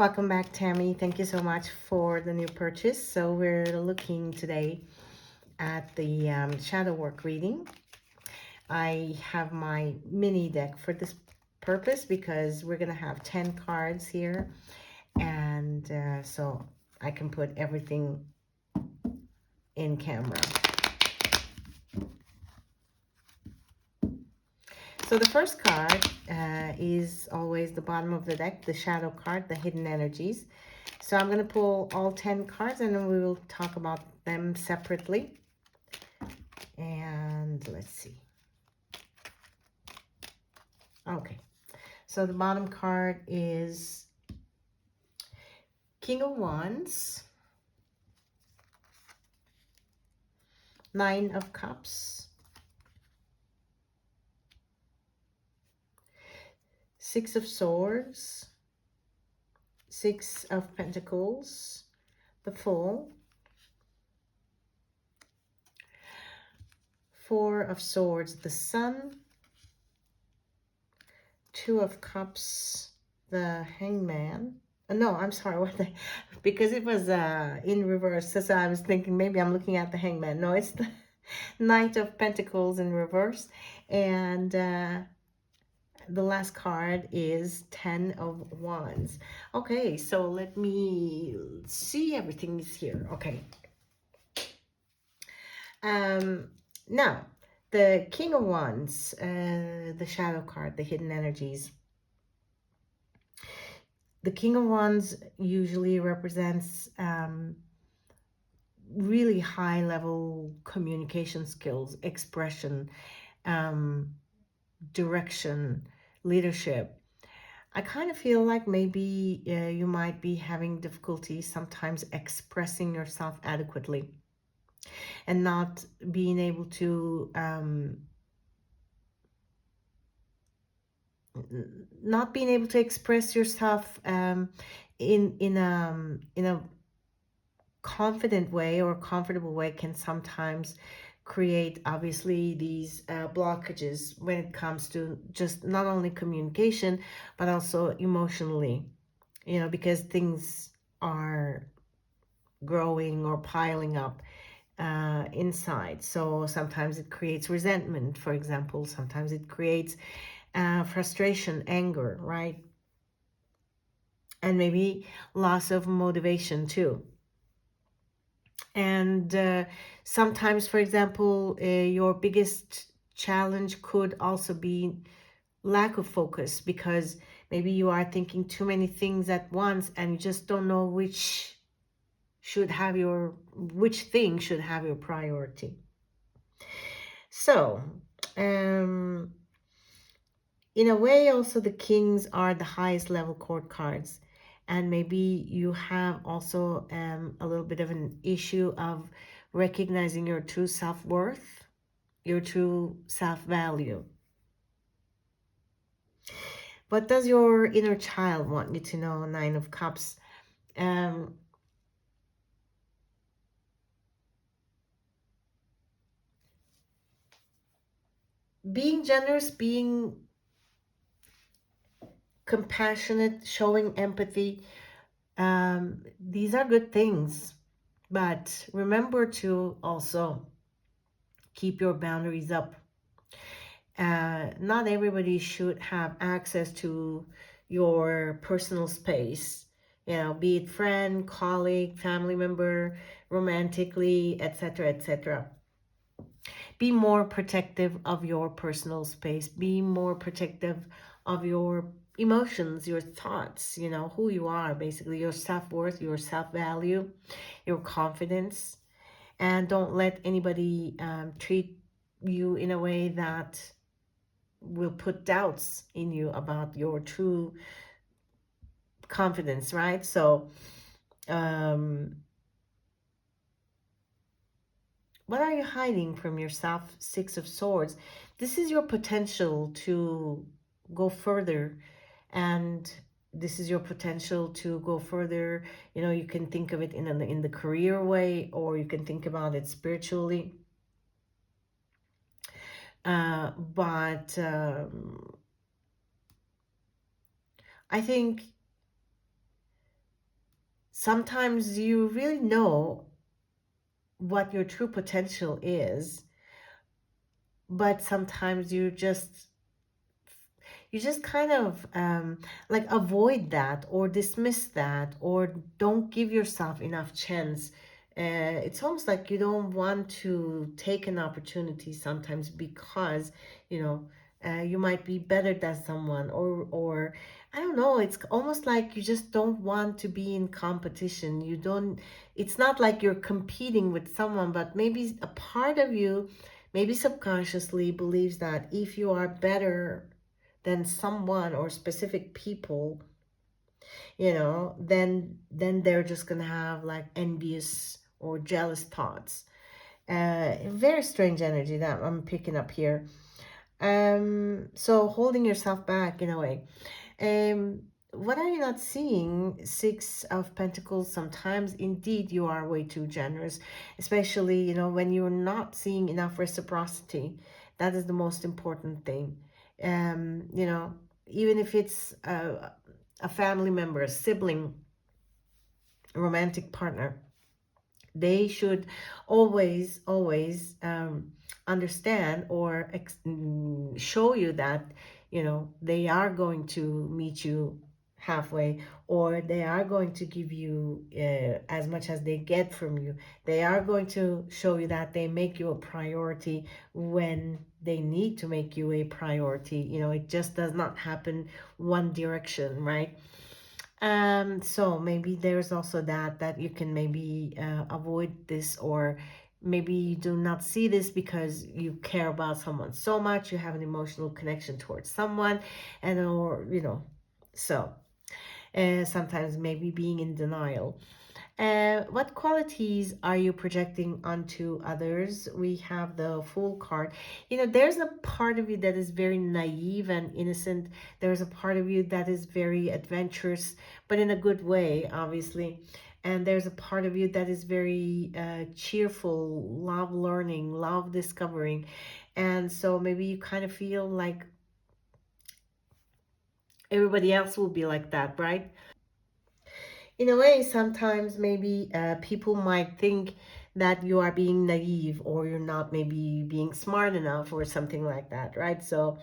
Welcome back, Tammy. Thank you so much for the new purchase. So we're looking today at the shadow work reading. I have my mini deck for this purpose because we're going to have 10 cards here. And so I can put everything in camera. So the first card is always the bottom of the deck, the shadow card, the hidden energies. So I'm going to pull all 10 cards and then we will talk about them separately. And let's see. Okay, so the bottom card is King of Wands, Nine of Cups, Six of Swords, Six of Pentacles, the Fool, Four of Swords, the Sun, Two of Cups, the Hangman. No, I'm sorry, what the, because it was in reverse, so I was thinking maybe I'm looking at the Hangman. No, it's the Knight of Pentacles in reverse, and the last card is 10 of Wands. Okay, so let me see, everything is here. Okay. Now, the King of Wands, the shadow card, the hidden energies. The King of Wands usually represents really high level communication skills, expression, direction, leadership. I kind of feel like maybe you might be having difficulty sometimes expressing yourself adequately and not being able to express yourself in a confident way or comfortable way can sometimes create obviously these blockages when it comes to just not only communication but also emotionally, because things are growing or piling up inside. So sometimes it creates resentment, for example. Sometimes it creates frustration, anger, right? And maybe loss of motivation too. And sometimes, for example, your biggest challenge could also be lack of focus, because maybe you are thinking too many things at once and you just don't know which thing should have your priority. So, in a way, also the kings are the highest level court cards. And maybe you have also a little bit of an issue of recognizing your true self-worth, your true self-value. What does your inner child want you to know? Nine of Cups. Being generous, being compassionate, showing empathy, these are good things. But remember to also keep your boundaries up. Not everybody should have access to your personal space, be it friend, colleague, family member, romantically, etc., etc. Be more protective of your personal space. Be more protective of your emotions, your thoughts, who you are, basically your self-worth, your self-value, your confidence. And don't let anybody treat you in a way that will put doubts in you about your true confidence, right? So what are you hiding from yourself? Six of Swords. This is your potential to go further, and this is your potential to go further. You can think of it in the career way, or you can think about it spiritually. But I think sometimes you really know what your true potential is, but sometimes you just kind of like avoid that or dismiss that or don't give yourself enough chance. It's almost like you don't want to take an opportunity sometimes because you know you might be better than someone, or I don't know, it's almost like you just don't want to be in competition. You don't, it's not like you're competing with someone, but maybe a part of you maybe subconsciously believes that if you are better than someone or specific people, then they're just gonna have like envious or jealous thoughts. Very strange energy that I'm picking up here. So holding yourself back in a way. Um, what are you not seeing? Six of Pentacles. Sometimes, indeed, you are way too generous, especially, when you're not seeing enough reciprocity. That is the most important thing. Even if it's a family member, a sibling, a romantic partner, they should always understand or show you that they are going to meet you halfway, or they are going to give you as much as they get from you. They are going to show you that they make you a priority when they need to make you a priority. It just does not happen one direction, right? So maybe there's also that you can maybe avoid this, or maybe you do not see this because you care about someone so much, you have an emotional connection towards someone, and or so sometimes maybe being in denial. What qualities are you projecting onto others? We have the Fool card. There's a part of you that is very naive and innocent. There's a part of you that is very adventurous, but in a good way, obviously. And there's a part of you that is very cheerful, love learning, love discovering. And so maybe you kind of feel like everybody else will be like that, right? In a way, sometimes maybe people might think that you are being naive, or you're not maybe being smart enough or something like that, right? So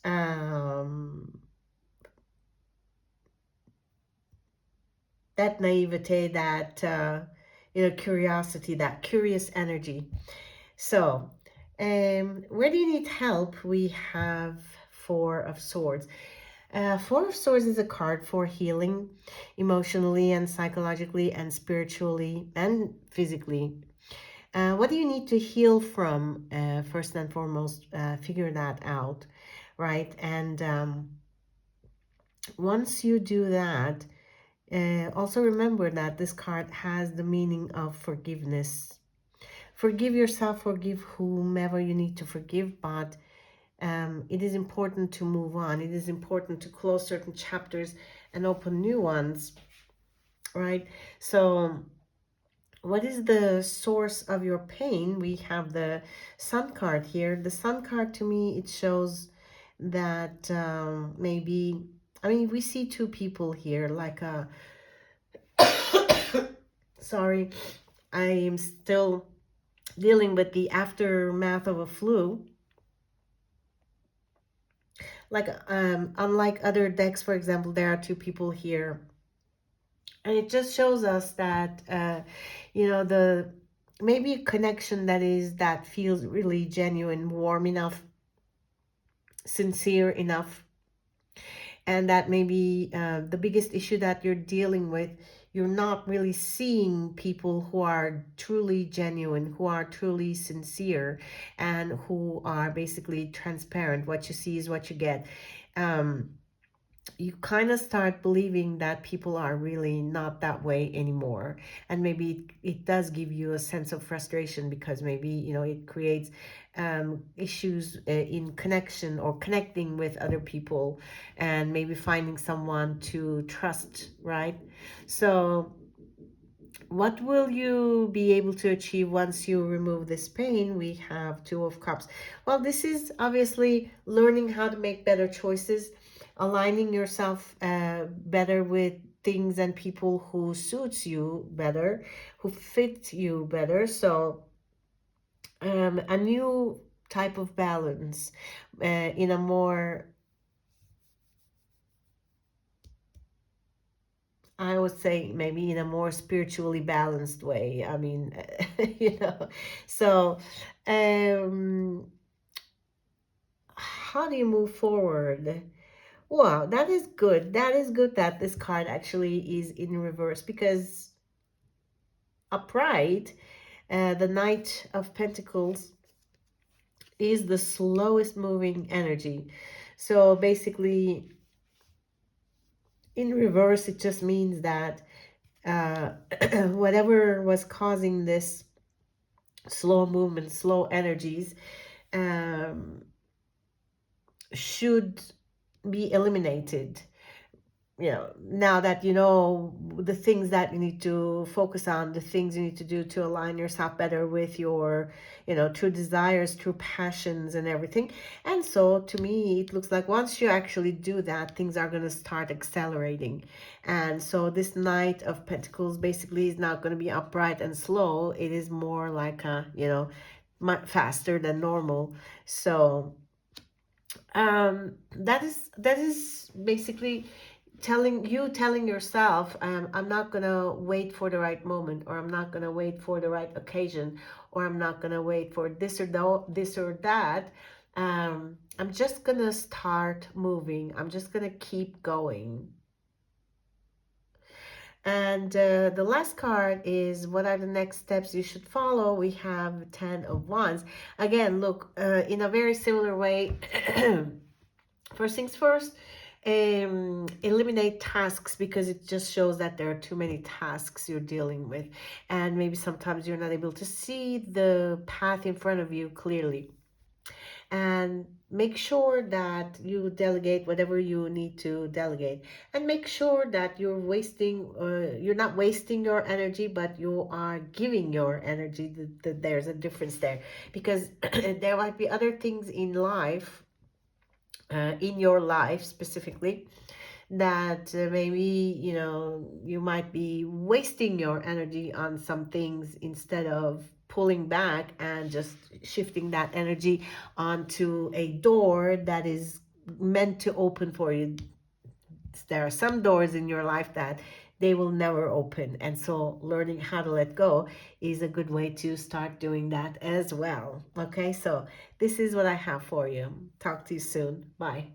um, that naivete, that curiosity, that curious energy. So where do you need help? We have Four of Swords. Four of Swords is a card for healing emotionally and psychologically and spiritually and physically. What do you need to heal from? First and foremost, figure that out, right? And once you do that, also remember that this card has the meaning of forgiveness. Forgive yourself, forgive whomever you need to forgive, but it is important to move on. It is important to close certain chapters and open new ones, right? So what is the source of your pain? We have the Sun card here. The Sun card, to me, it shows that maybe, I mean, we see two people here, like a, sorry, I am still dealing with the aftermath of a flu. Like, unlike other decks, for example, there are two people here. And it just shows us that, the maybe a connection that feels really genuine, warm enough, sincere enough, and that maybe the biggest issue that you're dealing with, you're not really seeing people who are truly genuine, who are truly sincere, and who are basically transparent. What you see is what you get. You kind of start believing that people are really not that way anymore, and maybe it does give you a sense of frustration, because maybe it creates issues in connection or connecting with other people, and maybe finding someone to trust, right? So what will you be able to achieve once you remove this pain? We have Two of Cups. Well, this is obviously learning how to make better choices, aligning yourself better with things and people who suits you better, who fit you better. So a new type of balance, in a more, I would say maybe in a more spiritually balanced way. I mean, you know, so um, how do you move forward? Wow, that is good. That is good that this card actually is in reverse, because upright, the Knight of Pentacles is the slowest moving energy. So basically, in reverse, it just means that uh, whatever was causing this slow movement, slow energies, um, should be eliminated. You know, now that you know the things that you need to focus on, the things you need to do to align yourself better with your, true desires, true passions and everything. And so to me, it looks like once you actually do that, things are going to start accelerating. And so this Knight of Pentacles basically is not going to be upright and slow. It is more like a, much faster than normal. So that is basically telling yourself, I'm not gonna wait for the right moment, or I'm not gonna wait for the right occasion, or I'm not gonna wait for this or that. I'm just gonna start moving. I'm just gonna keep going. And the last card is, what are the next steps you should follow? We have 10 of Wands. Again, look, in a very similar way. First things first, eliminate tasks, because it just shows that there are too many tasks you're dealing with, and maybe sometimes you're not able to see the path in front of you clearly. And make sure that you delegate whatever you need to delegate, and make sure that you're not wasting your energy, but you are giving your energy. There's a difference there, because there might be other things in life, in your life specifically, that maybe you might be wasting your energy on some things, instead of pulling back and just shifting that energy onto a door that is meant to open for you. There are some doors in your life that they will never open, and so learning how to let go is a good way to start doing that as well. Okay, so this is what I have for you. Talk to you soon. Bye.